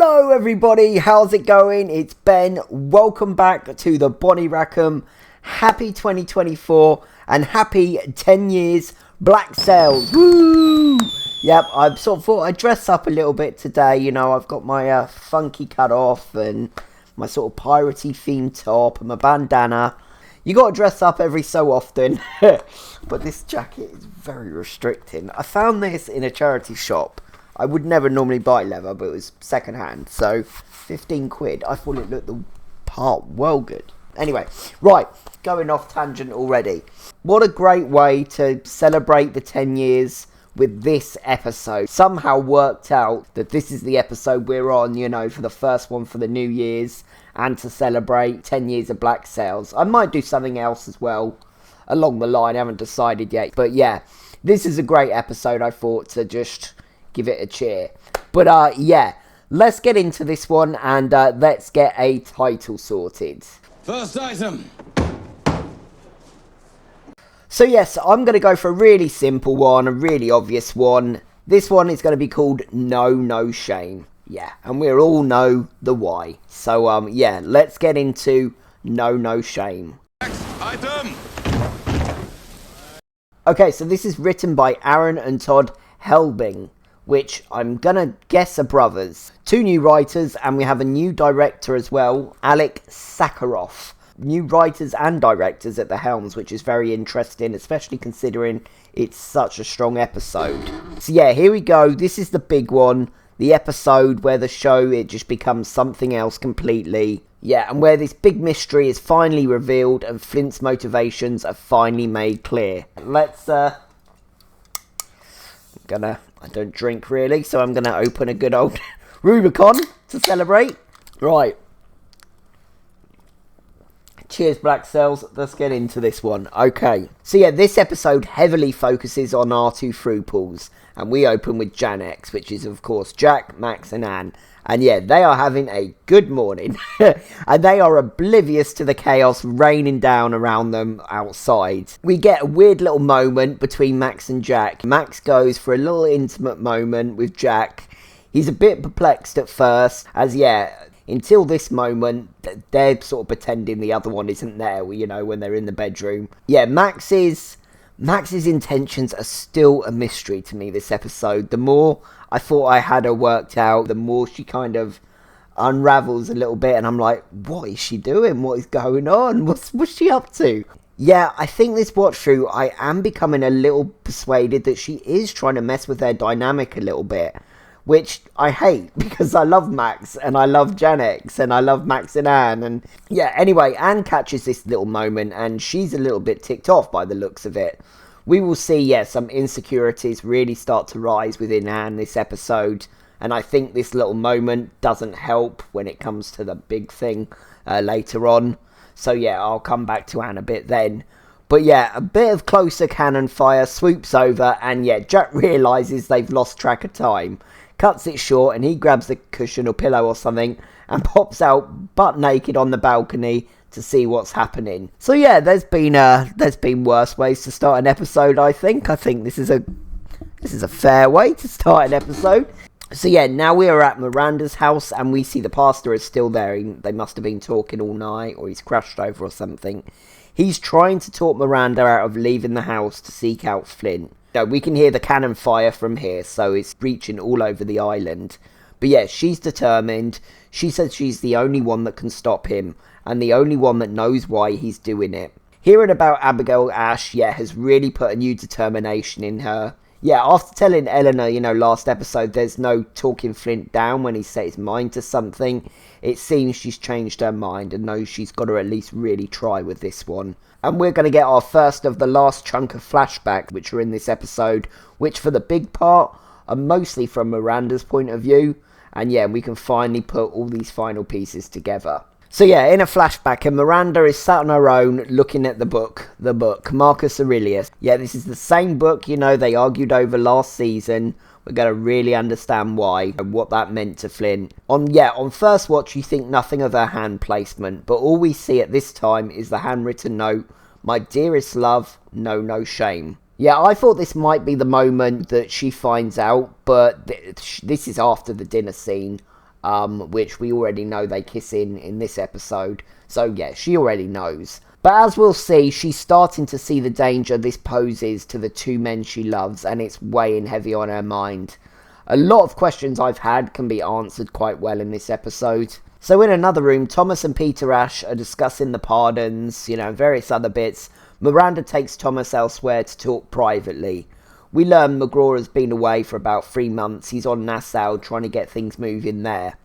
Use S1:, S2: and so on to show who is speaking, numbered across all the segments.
S1: Hello everybody, how's it going? It's Ben. Welcome back to the Bonny Rackham. Happy 2024 and happy 10 years Black Sails. Woo! Yep, I sort of thought I'd dress up a little bit today. You know, I've got my funky cut off and my sort of piratey themed top and my bandana. You got to dress up every so often. But this jacket is very restricting. I found this in a charity shop. I would never normally buy leather, but it was second hand, so 15 quid. I thought it looked the part well good. Anyway, right, going off tangent already. What a great way to celebrate the 10 years with this episode. Somehow worked out that this is the episode we're on, you know, for the first one for the New Year's, and to celebrate 10 years of Black Sails. I might do something else as well along the line, I haven't decided yet. But yeah, this is a great episode, I thought, to just give it a cheer. But yeah, let's get into this one and let's get a title sorted.
S2: First item.
S1: So yes, I'm going to go for a really simple one, a really obvious one. This one is going to be called No Shame. Yeah, and we all know the why. So yeah, let's get into No Shame.
S2: Next item.
S1: Okay, so this is written by Aaron and Todd Helbing, which I'm gonna guess are brothers. Two new writers, and we have a new director as well, Alec Sakharov. New writers and directors at the helms, which is very interesting, especially considering it's such a strong episode. So yeah, here we go. This is the big one. The episode where the show, it just becomes something else completely. Yeah, and where this big mystery is finally revealed and Flint's motivations are finally made clear. Let's, I don't drink really, so I'm gonna open a good old Rubicon to celebrate. Right. Cheers, Black Sails. Let's get into this one. Okay. So yeah, this episode heavily focuses on our two throughpuls. And we open with Janne-X, which is of course Jack, Max and Anne. And yeah, they are having a good morning. And they are oblivious to the chaos raining down around them outside. We get a weird little moment between Max and Jack. Max goes for a little intimate moment with Jack. He's a bit perplexed at first, as yeah, until this moment, they're sort of pretending the other one isn't there, you know, when they're in the bedroom. Yeah, Max's intentions are still a mystery to me this episode. The more I thought I had her worked out, the more she kind of unravels a little bit, and I'm like, what is she doing? What is going on? What's she up to? Yeah, I think this watch through, I am becoming a little persuaded that she is trying to mess with their dynamic a little bit, which I hate because I love Max and I love Janne-X and I love Max and Anne. And yeah, anyway, Anne catches this little moment and she's a little bit ticked off by the looks of it. We will see, yeah, some insecurities really start to rise within Anne this episode. And I think this little moment doesn't help when it comes to the big thing later on. So yeah, I'll come back to Anne a bit then. But yeah, a bit of closer cannon fire swoops over and yeah, Jack realises they've lost track of time. Cuts it short and he grabs a cushion or pillow or something and pops out butt naked on the balcony to see what's happening. So yeah, there's been worse ways to start an episode, I think. I think this is a fair way to start an episode. So yeah, now we are at Miranda's house and we see the pastor is still there. They must have been talking all night or he's crashed over or something. He's trying to talk Miranda out of leaving the house to seek out Flint. We can hear the cannon fire from here, so it's reaching all over the island. But yeah, she's determined. She says she's the only one that can stop him, and the only one that knows why he's doing it. Hearing about Abigail Ash, yeah, has really put a new determination in her. Yeah, after telling Eleanor, you know, last episode, there's no talking Flint down when he set his mind to something, it seems she's changed her mind and knows she's got to at least really try with this one. And we're going to get our first of the last chunk of flashbacks which are in this episode, which for the big part are mostly from Miranda's point of view. And yeah, we can finally put all these final pieces together. So yeah, in a flashback, and Miranda is sat on her own looking at the book, Marcus Aurelius. Yeah, this is the same book, you know, they argued over last season. We're going to really understand why and what that meant to Flint. On first watch, you think nothing of her hand placement, but all we see at this time is the handwritten note, "My dearest love, no shame." Yeah, I thought this might be the moment that she finds out, but this is after the dinner scene. which we already know they kiss in this episode. So yeah, she already knows. But as we'll see, she's starting to see the danger this poses to the two men she loves, and it's weighing heavy on her mind. A lot of questions I've had can be answered quite well in this episode. So in another room, Thomas and Peter Ash are discussing the pardons, various other bits. Miranda takes Thomas elsewhere to talk privately. We learn McGraw has been away for about 3 months. He's on Nassau trying to get things moving there.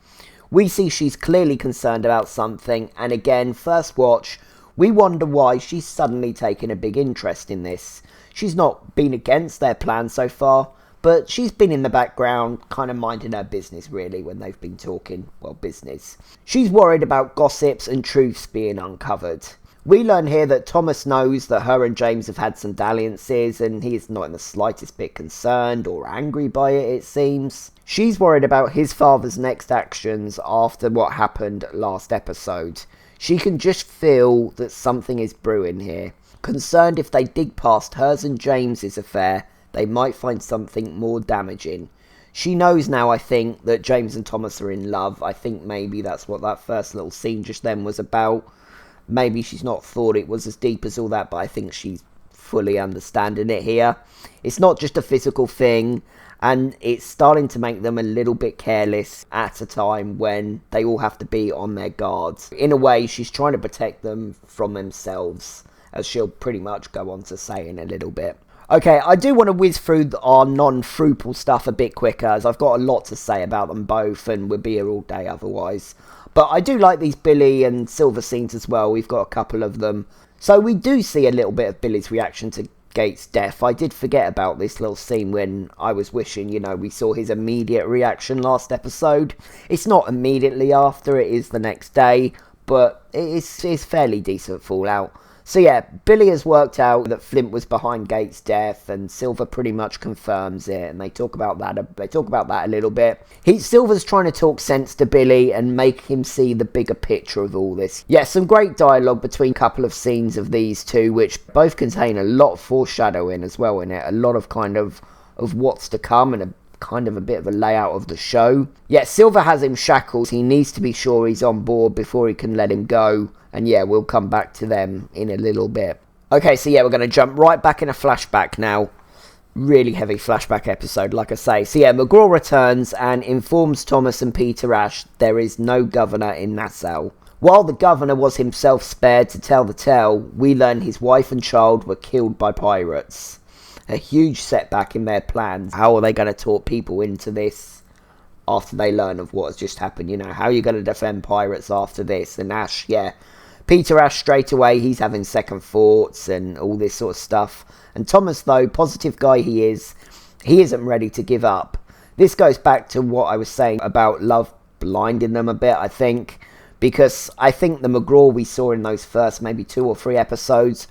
S1: We see she's clearly concerned about something, and again, first watch, we wonder why she's suddenly taken a big interest in this. She's not been against their plan so far, but she's been in the background, kind of minding her business really when they've been talking, business. She's worried about gossips and truths being uncovered. We learn here that Thomas knows that her and James have had some dalliances, and he is not in the slightest bit concerned or angry by it seems. She's worried about his father's next actions after what happened last episode. She can just feel that something is brewing here. Concerned if they dig past hers and James's affair, they might find something more damaging. She knows now, I think, that James and Thomas are in love. I think maybe that's what that first little scene just then was about. Maybe she's not thought it was as deep as all that, but I think she's fully understanding it here. It's not just a physical thing, and it's starting to make them a little bit careless at a time when they all have to be on their guards. In a way, she's trying to protect them from themselves, as she'll pretty much go on to say in a little bit. Okay, I do want to whiz through our non-Fruple stuff a bit quicker, as I've got a lot to say about them both, and we'll be here all day otherwise. But I do like these Billy and Silver scenes as well. We've got a couple of them. So we do see a little bit of Billy's reaction to Gates' death. I did forget about this little scene when I was wishing, we saw his immediate reaction last episode. It's not immediately after, it is the next day, but it's fairly decent fallout. So yeah, Billy has worked out that Flint was behind Gates' death, and Silver pretty much confirms it, and they talk about that a little bit. Silver's trying to talk sense to Billy and make him see the bigger picture of all this. Yeah, some great dialogue between a couple of scenes of these two, which both contain a lot of foreshadowing as well in it, a lot of kind of what's to come, and a bit of a layout of the show. Yeah, Silver has him shackled. He needs to be sure he's on board before he can let him go. And yeah, we'll come back to them in a little bit. Okay, so yeah, we're going to jump right back in a flashback now. Really heavy flashback episode, like I say. So yeah, McGraw returns and informs Thomas and Peter Ash there is no governor in Nassau. While the governor was himself spared to tell the tale, we learn his wife and child were killed by pirates. A huge setback in their plans. How are they going to talk people into this after they learn of what has just happened? How are you going to defend pirates after this? And Ash, yeah, Peter Ash straight away, he's having second thoughts and all this sort of stuff. And Thomas, though, positive guy he isn't ready to give up. This goes back to what I was saying about love blinding them a bit, I think. Because I think the McGraw we saw in those first maybe 2 or 3 episodes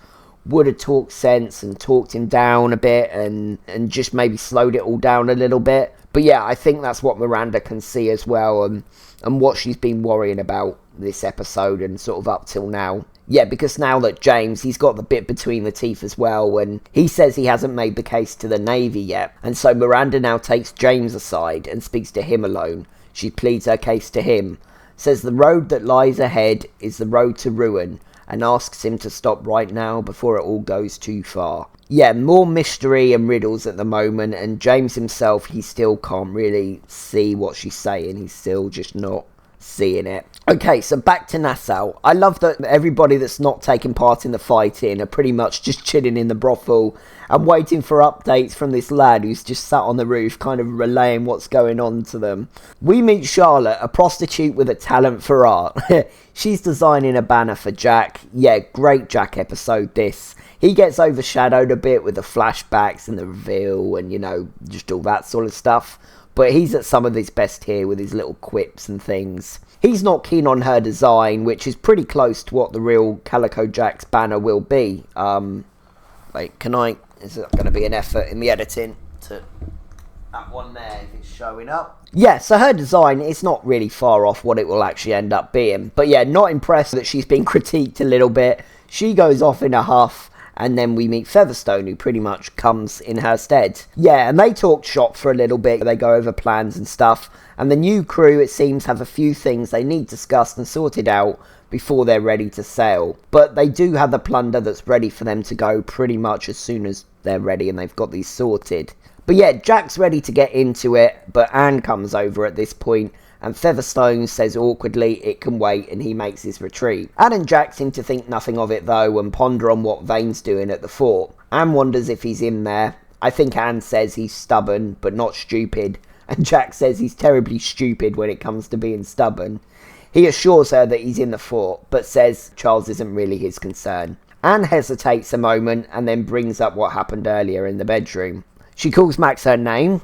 S1: would have talked sense and talked him down a bit and just maybe slowed it all down a little bit. But yeah, I think that's what Miranda can see as well, and what she's been worrying about this episode and sort of up till now. Yeah, because now that James, he's got the bit between the teeth as well, and he says he hasn't made the case to the Navy yet. And so Miranda now takes James aside and speaks to him alone. She pleads her case to him, says the road that lies ahead is the road to ruin, and asks him to stop right now before it all goes too far. Yeah, more mystery and riddles at the moment, and James himself, he still can't really see what she's saying. He's still just not seeing it. Okay, so back to Nassau. I love that everybody that's not taking part in the fighting are pretty much just chilling in the brothel and waiting for updates from this lad who's just sat on the roof, kind of relaying what's going on to them. We meet Charlotte, a prostitute with a talent for art. She's designing a banner for Jack. Yeah, great Jack episode this. He gets overshadowed a bit with the flashbacks and the reveal and, just all that sort of stuff. But he's at some of his best here with his little quips and things. He's not keen on her design, which is pretty close to what the real Calico Jack's banner will be. Wait, is it going to be an effort in the editing to that one there if it's showing up? Yeah, so her design is not really far off what it will actually end up being. But yeah, not impressed that she's been critiqued a little bit. She goes off in a huff And then we meet Featherstone, who pretty much comes in her stead. Yeah, and they talk shop for a little bit. They go over plans and stuff. And the new crew, it seems, have a few things they need discussed and sorted out before they're ready to sail. But they do have the plunder that's ready for them to go pretty much as soon as they're ready and they've got these sorted. But yeah, Jack's ready to get into it, but Anne comes over at this point, and Featherstone says awkwardly it can wait, and he makes his retreat. Anne and Jack seem to think nothing of it though, and ponder on what Vane's doing at the fort. Anne wonders if he's in there. I think Anne says he's stubborn, but not stupid, and Jack says he's terribly stupid when it comes to being stubborn. He assures her that he's in the fort, but says Charles isn't really his concern. Anne hesitates a moment, and then brings up what happened earlier in the bedroom. She calls Max her name,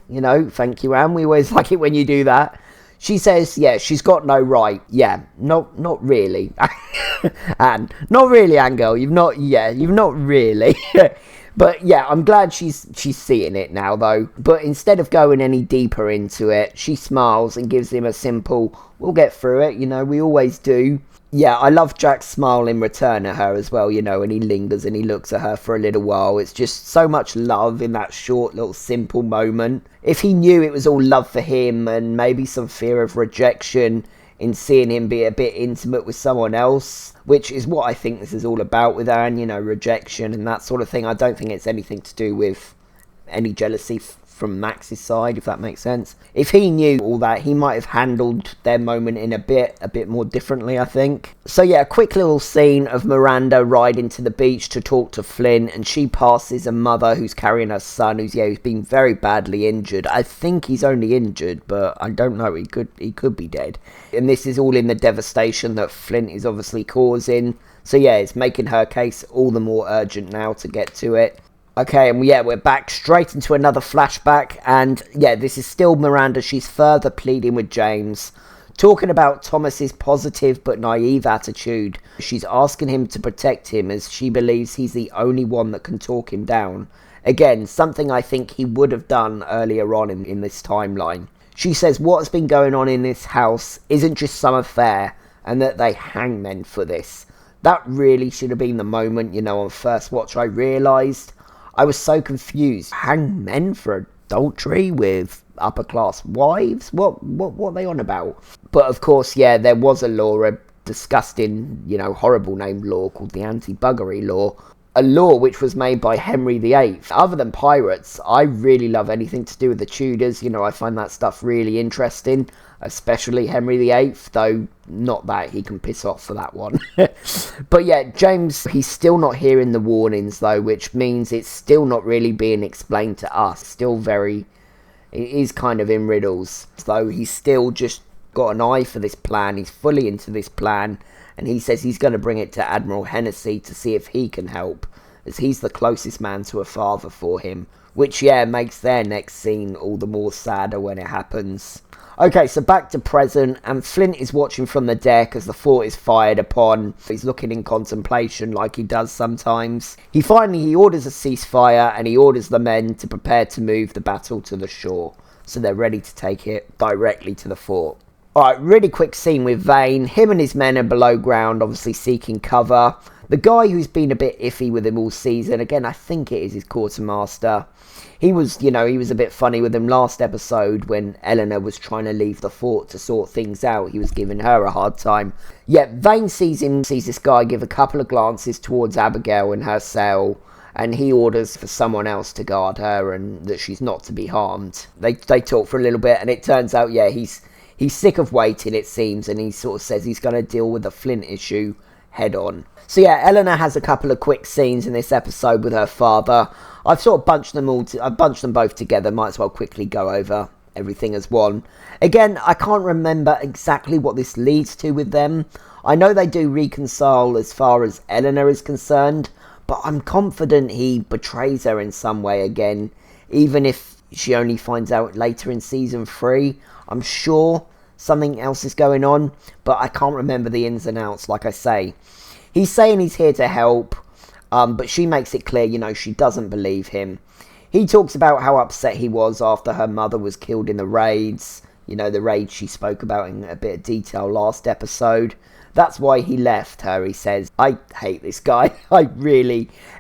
S1: thank you, Anne, we always like it when you do that. She says, yeah, she's got no right. Yeah, not really. Anne, not really, Anne girl, you've not really. But yeah, I'm glad she's seeing it now though. But instead of going any deeper into it, she smiles and gives him a simple, we'll get through it, we always do. Yeah, I love Jack's smile in return at her as well, and he lingers and he looks at her for a little while. It's just so much love in that short little simple moment. If he knew it was all love for him and maybe some fear of rejection in seeing him be a bit intimate with someone else, which is what I think this is all about with Anne, rejection and that sort of thing. I don't think it's anything to do with any jealousy from Max's side, if that makes sense. If he knew all that, he might have handled their moment in a bit more differently, I think. So yeah, a quick little scene of Miranda riding to the beach to talk to Flint, and she passes a mother who's carrying her son, who's been very badly injured. I think he's only injured, but I don't know, he could be dead. And this is all in the devastation that Flint is obviously causing. So yeah, it's making her case all the more urgent now to get to it. Okay, and yeah, we're back straight into another flashback, and yeah, this is still Miranda. She's further pleading with James, talking about Thomas's positive but naive attitude. She's asking him to protect him as she believes he's the only one that can talk him down. Again, something I think he would have done earlier on in this timeline. She says what's been going on in this house isn't just some affair, and that they hang men for this. That really should have been the moment, on first watch I realised. I was so confused. Hang men for adultery with upper class wives? What are they on about? But of course, yeah, there was a law, a disgusting, horrible named law called the anti-buggery law. A law which was made by Henry VIII. Other than pirates, I really love anything to do with the Tudors. I find that stuff really interesting. Especially Henry VIII, though not that he can piss off for that one. But yeah, James, he's still not hearing the warnings though, which means it's still not really being explained to us. It is kind of in riddles. Though he's still just got an eye for this plan, he's fully into this plan, and he says he's going to bring it to Admiral Hennessy to see if he can help, as he's the closest man to a father for him. Which, yeah, makes their next scene all the more sadder when it happens. Okay, so back to present, and Flint is watching from the deck as the fort is fired upon. He's looking in contemplation like he does sometimes. He orders a ceasefire, and he orders the men to prepare to move the battle to the shore. So they're ready to take it directly to the fort. Alright, really quick scene with Vane. Him and his men are below ground, obviously seeking cover. The guy who's been a bit iffy with him all season, again, I think it is his quartermaster. He was a bit funny with him last episode when Eleanor was trying to leave the fort to sort things out. He was giving her a hard time. Yeah, Vane sees this guy give a couple of glances towards Abigail in her cell, and he orders for someone else to guard her and that she's not to be harmed. They talk for a little bit, and it turns out, yeah, he's sick of waiting, it seems, and he sort of says he's going to deal with the Flint issue head on. So yeah, Eleanor has a couple of quick scenes in this episode with her father. I've sort of bunched them both together. Might as well quickly go over everything as one. Again, I can't remember exactly what this leads to with them. I know they do reconcile as far as Eleanor is concerned, but I'm confident he betrays her in some way again, even if she only finds out later in season 3. I'm sure something else is going on, but I can't remember the ins and outs, like I say. He's saying he's here to help, but she makes it clear, she doesn't believe him. He talks about how upset he was after her mother was killed in the raids, You know, the rage she spoke about in a bit of detail last episode. That's why he left her, he says. I hate this guy.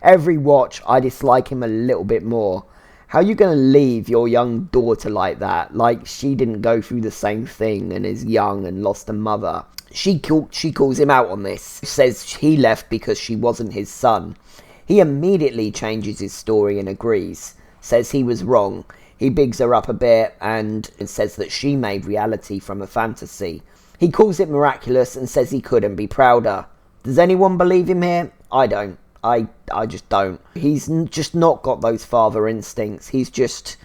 S1: Every watch, I dislike him a little bit more. How are you going to leave your young daughter like that? Like, she didn't go through the same thing and is young and lost a mother. She calls him out on this. Says he left because she wasn't his son. He immediately changes his story and agrees. Says he was wrong. He bigs her up a bit and says that she made reality from a fantasy. He calls it miraculous and says he couldn't be prouder. Does anyone believe him here? I don't. I just don't. He's just not got those father instincts. He's just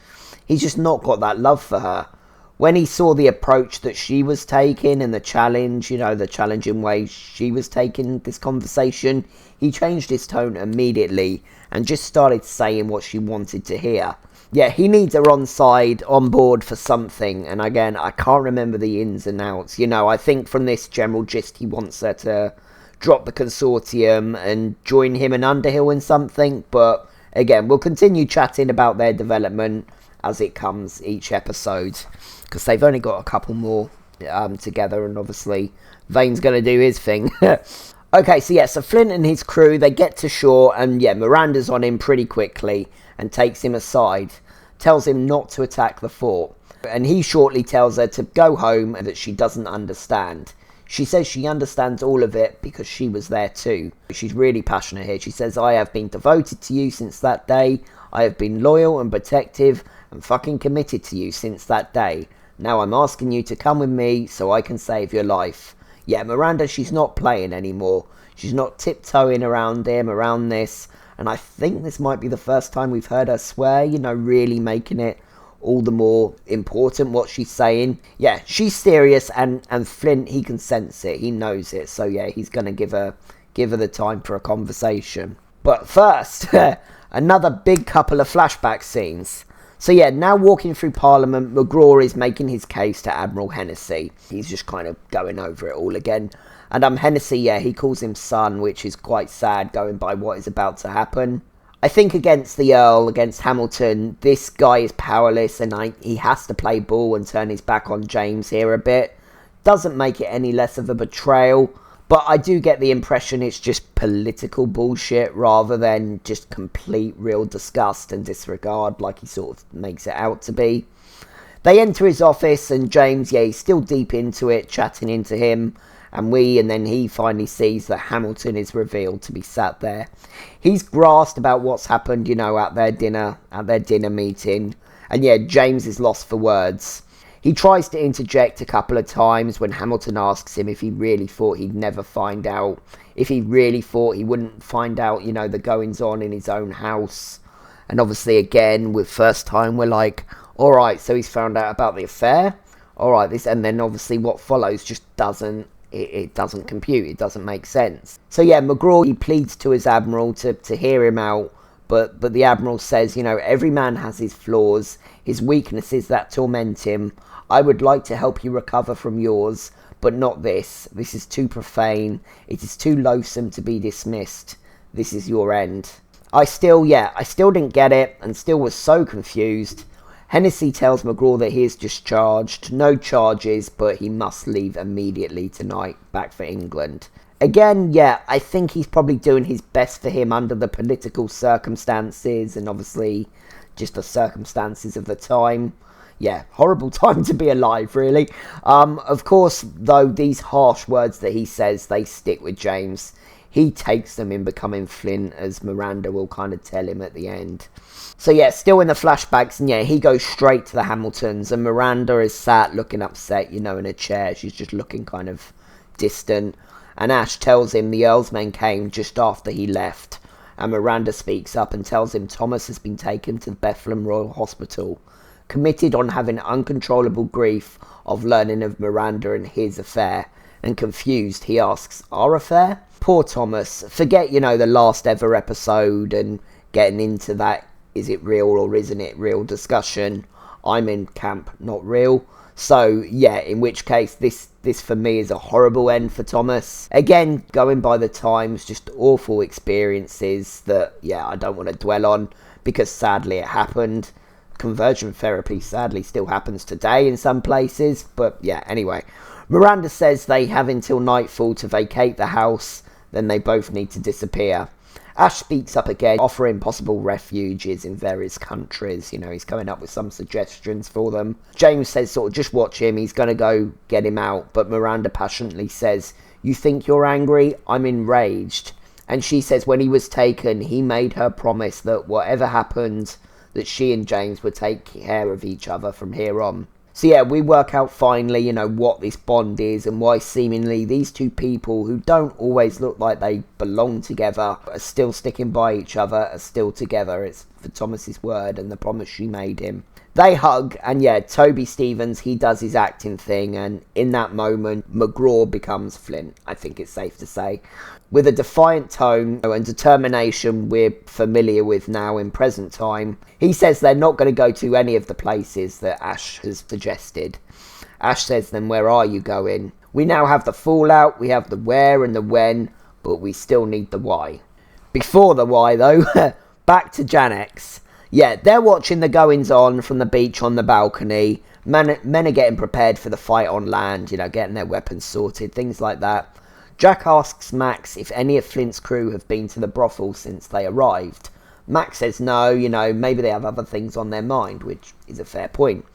S1: not got that love for her. When he saw the approach that she was taking and the challenge, you know, the challenging way she was taking this conversation, he changed his tone immediately and just started saying what she wanted to hear. Yeah, he needs her on board for something, and again, I can't remember the ins and outs. You know, I think from this general gist, he wants her to drop the consortium and join him and Underhill in something, but again, we'll continue chatting about their development as it comes each episode, because they've only got a couple more together, and obviously Vane's going to do his thing. Okay, so Flint and his crew, they get to shore, and yeah, Miranda's on him pretty quickly and takes him aside, tells him not to attack the fort, and he shortly tells her to go home and that she doesn't understand. She says she understands all of it because she was there too. She's really passionate here. She says, I have been devoted to you since that day. I have been loyal and protective and fucking committed to you since that day. Now I'm asking you to come with me so I can save your life. Yeah, Miranda, she's not playing anymore. She's not tiptoeing around him, around this. And I think this might be the first time we've heard her swear, you know, really making it all the more important what she's saying. Yeah, she's serious, and Flint, he can sense it. He knows it. So yeah, he's going to give her the time for a conversation. But first, another big couple of flashback scenes. So yeah, now walking through Parliament, McGraw is making his case to Admiral Hennessy. He's just kind of going over it all again. And Hennessy, yeah, he calls him son, which is quite sad going by what is about to happen. I think against the Earl, against Hamilton, this guy is powerless, and he has to play ball and turn his back on James here a bit. Doesn't make it any less of a betrayal, but I do get the impression it's just political bullshit rather than just complete real disgust and disregard like he sort of makes it out to be. They enter his office, and James, yeah, he's still deep into it, chatting into him. And then he finally sees that Hamilton is revealed to be sat there. He's grasped about what's happened, you know, at their dinner meeting. And yeah, James is lost for words. He tries to interject a couple of times when Hamilton asks him if he really thought he'd never find out. If he really thought he wouldn't find out, you know, the goings on in his own house. And obviously, again, with first time, we're like, alright, so he's found out about the affair? Alright, this, and then obviously what follows just doesn't compute, it doesn't make sense. So yeah, McGraw, he pleads to his admiral to hear him out, but the admiral says, you know, every man has his flaws, his weaknesses that torment him. I would like to help you recover from yours, but not this. This is too profane. It is too loathsome to be dismissed. This is your end. I still didn't get it, and still was so confused. Hennessy tells McGraw that he is discharged, no charges, but he must leave immediately tonight, back for England. Again, yeah, I think he's probably doing his best for him under the political circumstances, and obviously just the circumstances of the time. Yeah, horrible time to be alive, really. Of course, though, these harsh words that he says, they stick with James. He takes them in becoming Flint, as Miranda will kind of tell him at the end. So yeah, still in the flashbacks, and yeah, he goes straight to the Hamiltons, and Miranda is sat looking upset, you know, in a chair. She's just looking kind of distant. And Ash tells him the Earl's men came just after he left. And Miranda speaks up and tells him Thomas has been taken to the Bethlehem Royal Hospital, committed on having uncontrollable grief of learning of Miranda and his affair. And confused, he asks, our affair? Poor Thomas. Forget, you know, the last ever episode and getting into that is it real or isn't it real discussion. I'm in camp not real. So yeah, in which case this for me is a horrible end for Thomas. Again, going by the times, just awful experiences that, yeah, I don't want to dwell on because sadly it happened. conversion therapy sadly still happens today in some places, but yeah, anyway. Miranda says they have until nightfall to vacate the house, then they both need to disappear. Ash speaks up again, offering possible refuges in various countries. He's coming up with some suggestions for them. James says sort of just watch him, he's going to go get him out, but Miranda passionately says, "You think you're angry? I'm enraged." And she says when he was taken, he made her promise that whatever happened, that she and James would take care of each other from here on. So yeah, we work out finally, what this bond is and why seemingly these two people who don't always look like they belong together are still sticking by each other, are still together. It's for Thomas's word and the promise she made him. They hug, and yeah, Toby Stephens, he does his acting thing, and in that moment, McGraw becomes Flint, I think it's safe to say. With a defiant tone and determination we're familiar with now in present time, he says they're not going to go to any of the places that Ash has suggested. Ash says, "Then where are you going?" We now have the fallout, we have the where and the when, but we still need the why. Before the why, though, back to Janne-X. Yeah, they're watching the goings-on from the beach on the balcony. Men are getting prepared for the fight on land, getting their weapons sorted, things like that. Jack asks Max if any of Flint's crew have been to the brothel since they arrived. Max says no, maybe they have other things on their mind, which is a fair point.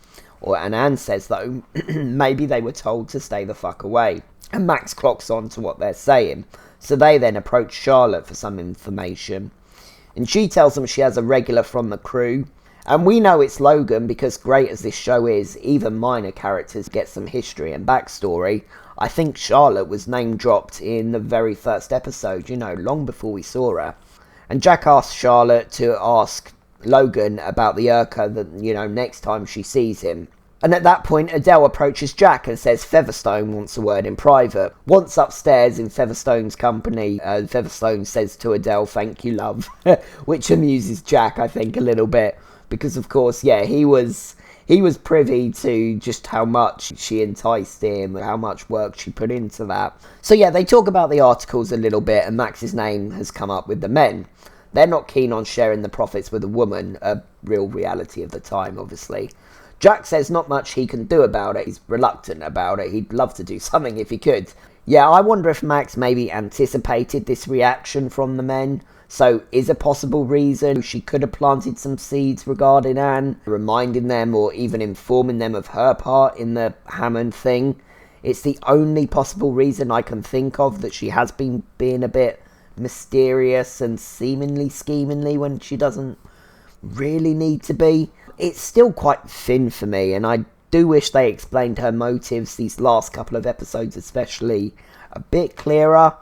S1: And Anne says, though, maybe they were told to stay the fuck away. And Max clocks on to what they're saying. So they then approach Charlotte for some information. And she tells them she has a regular from the crew. And we know it's Logan because, great as this show is, even minor characters get some history and backstory. I think Charlotte was name dropped in the very first episode, long before we saw her. And Jack asks Charlotte to ask Logan about the Urca that, next time she sees him. And at that point, Adele approaches Jack and says Featherstone wants a word in private. Once upstairs in Featherstone's company, Featherstone says to Adele, "Thank you, love," which amuses Jack, I think, a little bit. Because, of course, yeah, he was privy to just how much she enticed him, how much work she put into that. So, yeah, they talk about the articles a little bit, and Max's name has come up with the men. They're not keen on sharing the profits with a woman, a real reality of the time, obviously. Jack says not much he can do about it. He's reluctant about it. He'd love to do something if he could. Yeah, I wonder if Max maybe anticipated this reaction from the men. So, is a possible reason she could have planted some seeds regarding Anne, reminding them or even informing them of her part in the Hammond thing. It's the only possible reason I can think of that she has been being a bit mysterious and seemingly schemingly when she doesn't really need to be. It's still quite thin for me, and I do wish they explained her motives, these last couple of episodes especially, a bit clearer.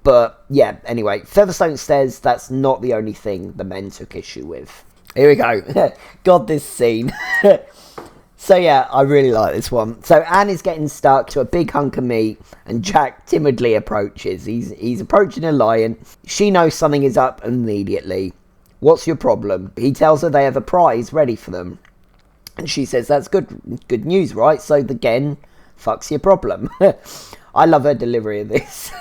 S1: But yeah, anyway, Featherstone says that's not the only thing the men took issue with. Here we go. God, this scene. So yeah, I really like this one. So Anne is getting stuck to a big hunk of meat, and Jack timidly approaches. He's approaching a lion. She knows something is up immediately. "What's your problem?" He tells her they have a prize ready for them. And she says, "That's good news, right? So the Gen fucks your problem." I love her delivery of this.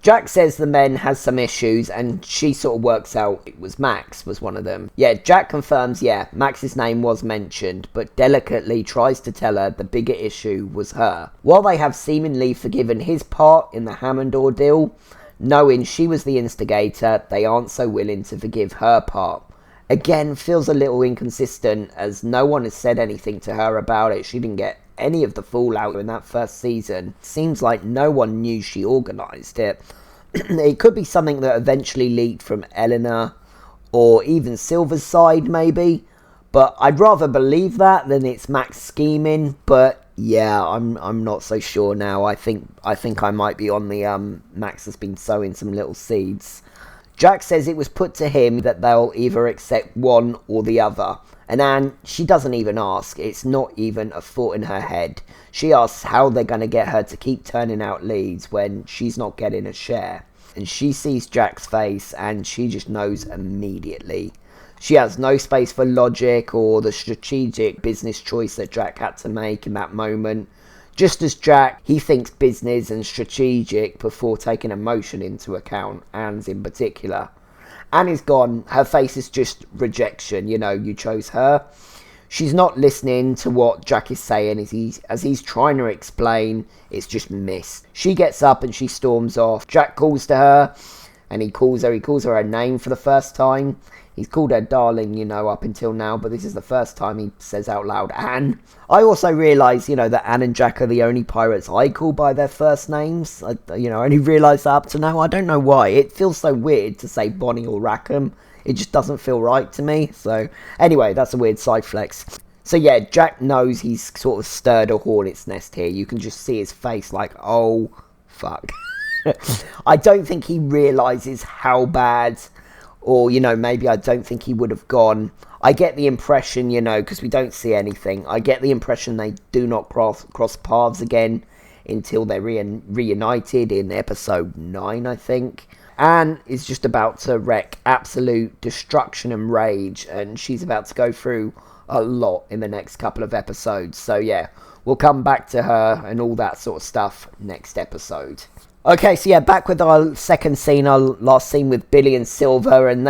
S1: Jack says the men has some issues, and she sort of works out it was Max was one of them. Yeah, Jack confirms, yeah, Max's name was mentioned, but delicately tries to tell her the bigger issue was her. While they have seemingly forgiven his part in the Hammond ordeal, knowing she was the instigator, they aren't so willing to forgive her part. Again, feels a little inconsistent, as no one has said anything to her about it. She didn't get any of the fallout in that first season. Seems like no one knew she organised it. It could be something that eventually leaked from Eleanor, or even Silver's side maybe, but I'd rather believe that than it's Max scheming. But yeah, I'm not so sure now. I think I might be on the Max has been sowing some little seeds. Jack says it was put to him that they'll either accept one or the other. And Anne, she doesn't even ask. It's not even a thought in her head. She asks how they're going to get her to keep turning out leads when she's not getting a share. And she sees Jack's face and she just knows immediately. She has no space for logic or the strategic business choice that Jack had to make in that moment. Just as Jack, he thinks business and strategic before taking emotion into account, Anne's in particular. Anne is gone. Her face is just rejection. You chose her. She's not listening to what Jack is saying as he's trying to explain. It's just missed. She gets up and she storms off. Jack calls to her and he calls her a name for the first time. He's called her darling, up until now, but this is the first time he says out loud, Anne. I also realise, that Anne and Jack are the only pirates I call by their first names. I only realised that up to now. I don't know why. It feels so weird to say Bonny or Rackham. It just doesn't feel right to me. So, anyway, that's a weird side flex. So, yeah, Jack knows he's sort of stirred a hornet's nest here. You can just see his face like, oh, fuck. I don't think he realises how bad... Or, maybe I don't think he would have gone. I get the impression, because we don't see anything. I get the impression they do not cross paths again until they're reunited in episode 9, I think. Anne is just about to wreak absolute destruction and rage. And she's about to go through a lot in the next couple of episodes. So, yeah, we'll come back to her and all that sort of stuff next episode. Okay, so yeah, back with our second scene, our last scene with Billy and Silver, and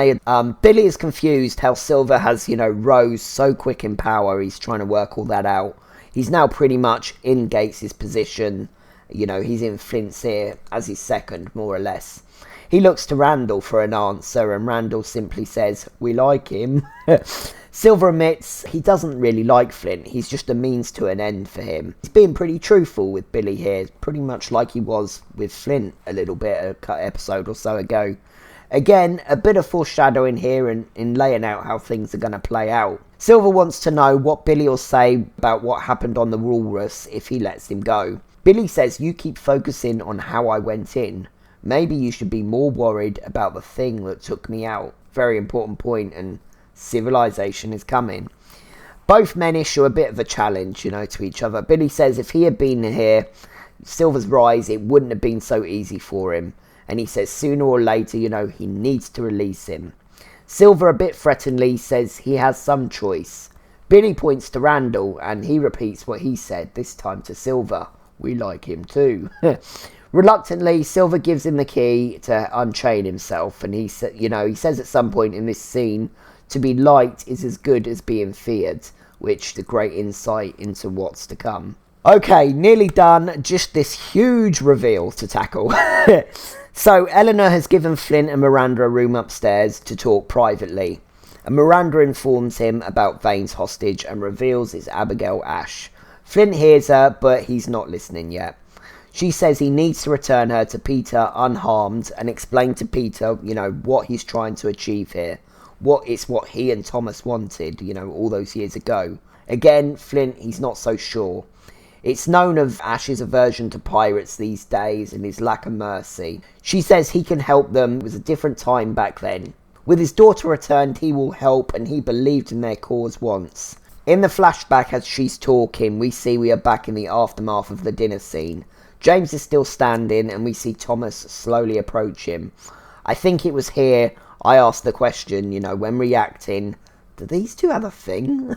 S1: Billy is confused how Silver has, rose so quick in power. He's trying to work all that out. He's now pretty much in Gates' position. He's in Flint's ear as his second, more or less. He looks to Randall for an answer, and Randall simply says, we like him. Silver admits he doesn't really like Flint. He's just a means to an end for him. He's being pretty truthful with Billy here, pretty much like he was with Flint a little bit, an episode or so ago. Again, a bit of foreshadowing here in laying out how things are going to play out. Silver wants to know what Billy will say about what happened on the walrus if he lets him go. Billy says, you keep focusing on how I went in. Maybe you should be more worried about the thing that took me out. Very important point, and civilization is coming. Both men issue a bit of a challenge, to each other. Billy says if he had been here, Silver's rise, it wouldn't have been so easy for him. And he says sooner or later, he needs to release him. Silver, a bit threateningly, says he has some choice. Billy points to Randall, and he repeats what he said, this time to Silver. We like him too. Reluctantly, Silver gives him the key to unchain himself, and he says at some point in this scene, to be liked is as good as being feared, which the great insight into what's to come. Okay, nearly done. Just this huge reveal to tackle. So, Eleanor has given Flint and Miranda a room upstairs to talk privately. And Miranda informs him about Vane's hostage and reveals it's Abigail Ash. Flint hears her, but he's not listening yet. She says he needs to return her to Peter unharmed and explain to Peter, what he's trying to achieve here. What he and Thomas wanted, all those years ago. Again, Flint, he's not so sure. It's known of Ash's aversion to pirates these days and his lack of mercy. She says he can help them. It was a different time back then. With his daughter returned, he will help, and he believed in their cause once. In the flashback as she's talking, we are back in the aftermath of the dinner scene. James is still standing, and we see Thomas slowly approach him. I think it was here I asked the question, when reacting, do these two have a thing?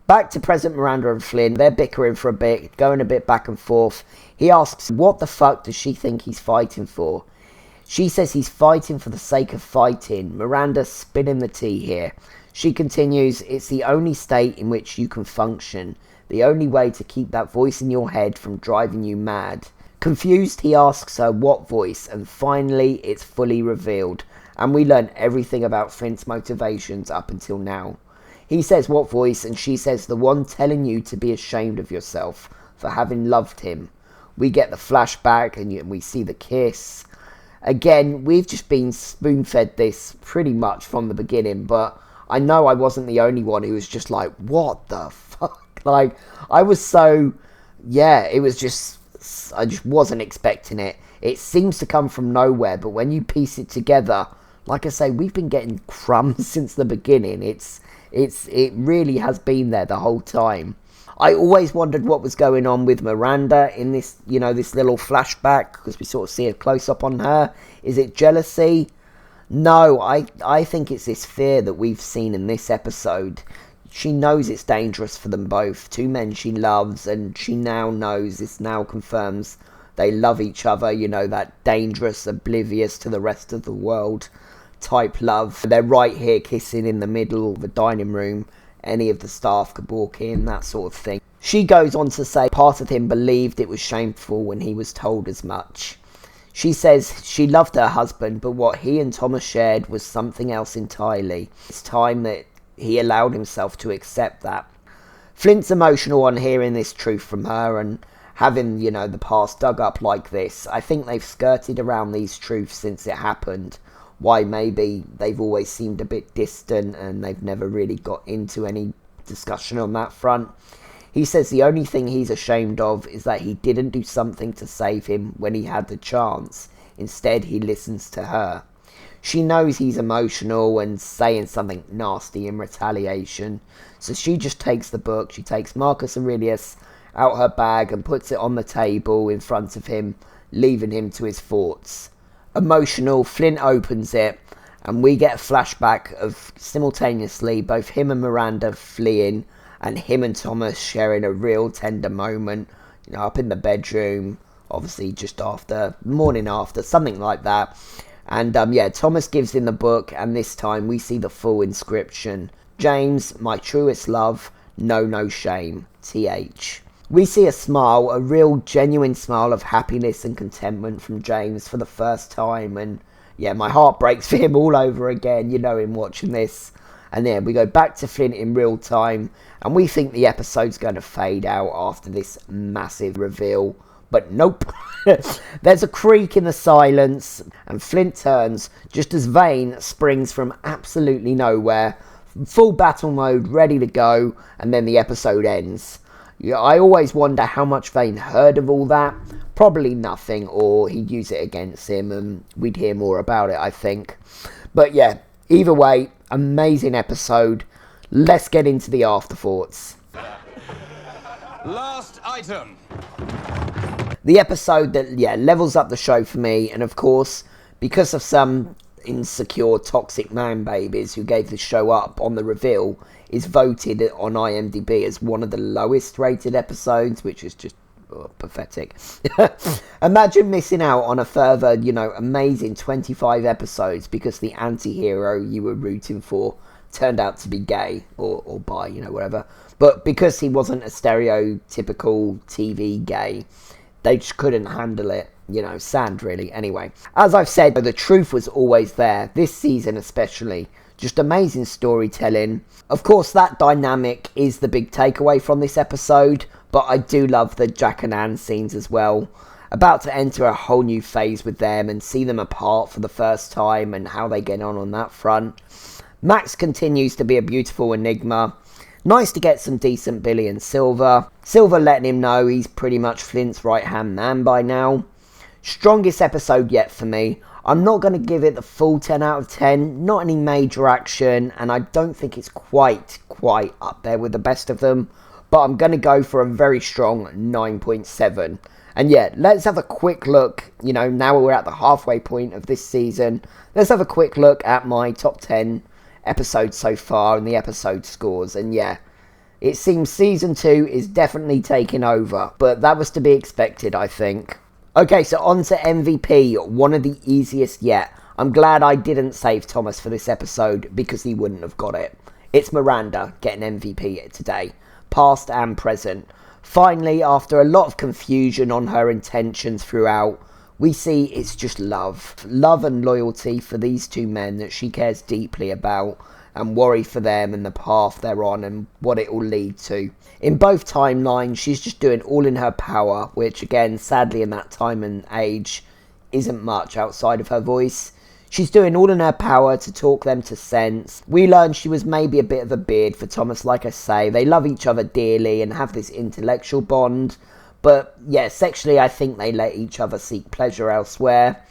S1: Back to present Miranda and Flynn. They're bickering for a bit, going a bit back and forth. He asks, what the fuck does she think he's fighting for? She says he's fighting for the sake of fighting. Miranda spilling the tea here. She continues, it's the only state in which you can function. The only way to keep that voice in your head from driving you mad. Confused, he asks her what voice, and finally it's fully revealed. And we learn everything about Flint's motivations up until now. He says what voice, and she says the one telling you to be ashamed of yourself for having loved him. We get the flashback, and we see the kiss. Again, we've just been spoon-fed this pretty much from the beginning, but I know I wasn't the only one who was just like, what the fuck? Like, I was so... Yeah, it was just... I just wasn't expecting it. It seems to come from nowhere, but when you piece it together... Like I say, we've been getting crumbs since the beginning. It really has been there the whole time. I always wondered what was going on with Miranda in this, this little flashback, because we sort of see a close-up on her. Is it jealousy? No, I think it's this fear that we've seen in this episode. She knows it's dangerous for them both. Two men she loves, and she now knows, this now confirms they love each other, that dangerous, oblivious to the rest of the world type love. They're right here kissing in the middle of the dining room. any of the staff could walk in, that sort of thing. She goes on to say part of him believed it was shameful when he was told as much. She says she loved her husband, but what he and Thomas shared was something else entirely. It's time that he allowed himself to accept that. Flint's emotional on hearing this truth from her and having, the past dug up like this. I think they've skirted around these truths since it happened. Why maybe they've always seemed a bit distant and they've never really got into any discussion on that front. He says the only thing he's ashamed of is that he didn't do something to save him when he had the chance. Instead, he listens to her. She knows he's emotional and saying something nasty in retaliation, so she just takes the book. She takes Marcus Aurelius out her bag and puts it on the table in front of him, leaving him to his thoughts. Emotional, Flint opens it, and we get a flashback of simultaneously both him and Miranda fleeing, and him and Thomas sharing a real tender moment, up in the bedroom, obviously just after, morning after, something like that. And Thomas gives in the book, and this time we see the full inscription. James, my truest love, know no shame, TH. We see a smile, a real genuine smile of happiness and contentment from James for the first time, and my heart breaks for him all over again, in watching this. And then we go back to Flint in real time, and we think the episode's going to fade out after this massive reveal. But nope. There's a creak in the silence, and Flint turns just as Vane springs from absolutely nowhere, full battle mode, ready to go, and then the episode ends. I always wonder how much Vane heard of all that. Probably nothing, or he'd use it against him, and we'd hear more about it, I think. But either way, amazing episode. Let's get into the afterthoughts.
S2: Last item.
S1: The episode that, levels up the show for me, and of course, because of some insecure, toxic man babies who gave the show up on the reveal, is voted on IMDb as one of the lowest rated episodes, which is just pathetic. Imagine missing out on a further, amazing 25 episodes because the anti-hero you were rooting for turned out to be gay or bi, whatever. But because he wasn't a stereotypical TV gay, they just couldn't handle it. Sad really. Anyway, as I've said, the truth was always there, this season especially. Just amazing storytelling. Of course, that dynamic is the big takeaway from this episode, but I do love the Jack and Anne scenes as well. About to enter a whole new phase with them and see them apart for the first time and how they get on that front. Max continues to be a beautiful enigma. Nice to get some decent Billy and Silver. Silver letting him know he's pretty much Flint's right-hand man by now. Strongest episode yet for me. I'm not going to give it the full 10 out of 10. Not any major action, and I don't think it's quite up there with the best of them. But I'm going to go for a very strong 9.7. And let's have a quick look. Now we're at the halfway point of this season. Let's have a quick look at my top 10 episodes so far and the episode scores. And it seems season 2 is definitely taking over. But that was to be expected, I think. Okay, so on to MVP, one of the easiest yet. I'm glad I didn't save Thomas for this episode because he wouldn't have got it. It's Miranda getting MVP today, past and present. Finally, after a lot of confusion on her intentions throughout, we see it's just love. Love and loyalty for these two men that she cares deeply about, and worry for them and the path they're on and what it will lead to. In both timelines, she's just doing all in her power, which again, sadly in that time and age, isn't much outside of her voice. She's doing all in her power to talk them to sense. We learned she was maybe a bit of a beard for Thomas, like I say. They love each other dearly and have this intellectual bond. But sexually I think they let each other seek pleasure elsewhere.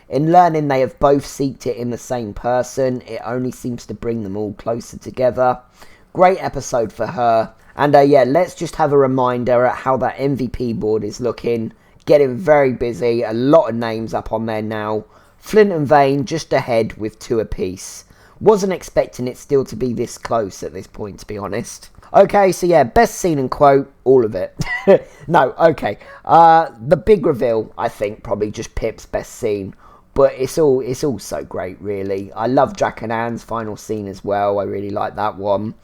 S1: In learning they have both seeked it in the same person, it only seems to bring them all closer together. Great episode for her. And let's just have a reminder at how that MVP board is looking. Getting very busy, a lot of names up on there now. Flint and Vane just ahead with 2 apiece. Wasn't expecting it still to be this close at this point, to be honest. Okay, so best scene and quote, all of it. No, okay. The big reveal, I think, probably just Pip's best scene. But it's all so great, really. I love Jack and Anne's final scene as well. I really like that one.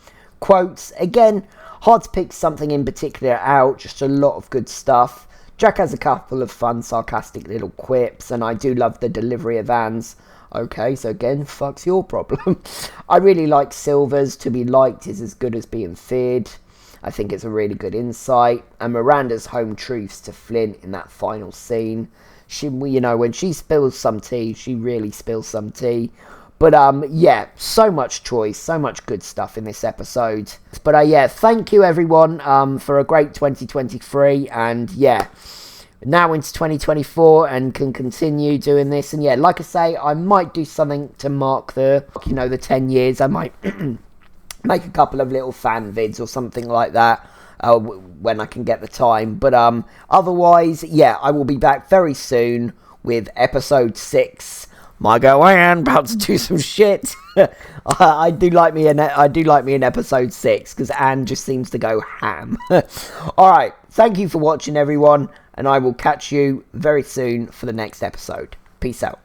S1: Quotes, again, hard to pick something in particular out, just a lot of good stuff. Jack has a couple of fun, sarcastic little quips, and I do love the delivery of Anne's. Okay, so again, fuck's your problem. I really like Silver's. To be liked is as good as being feared. I think it's a really good insight. And Miranda's home truths to Flint in that final scene. She, you know, when she spills some tea, she really spills some tea. But yeah, so much choice, so much good stuff in this episode. But yeah, thank you everyone for a great 2023. And yeah, now into 2024 and can continue doing this. And yeah, like I say, I might do something to mark the, you know, the 10 years. I might make a couple of little fan vids or something like that when I can get the time. But otherwise, yeah, I will be back very soon with episode 6. My girl Anne about to do some shit. I do like me in episode 6 because Anne just seems to go ham. All right, thank you for watching, everyone, and I will catch you very soon for the next episode. Peace out.